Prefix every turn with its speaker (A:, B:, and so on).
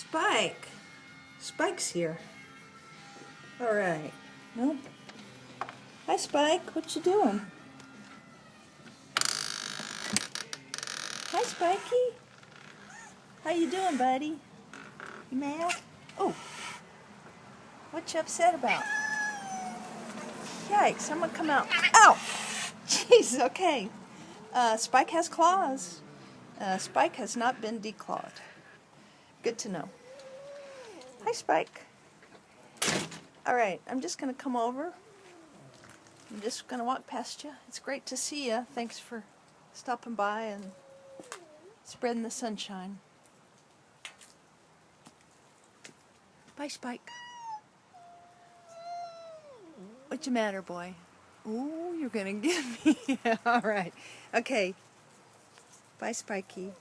A: Spike. Spike's here. All right. Nope. Hi, Spike. What you doing? Hi, Spikey. How you doing, buddy? You mad? Oh. What you upset about? Yikes! I'm gonna come out. Ow! Jeez. Okay. Spike has claws. Spike has not been declawed. Good to know. Hi, Spike. All right, I'm just going to come over. I'm just going to walk past you. It's great to see you. Thanks for stopping by and spreading the sunshine. Bye, Spike. What's the matter, boy? Ooh, you're going to get me. All right. Okay. Bye, Spikey.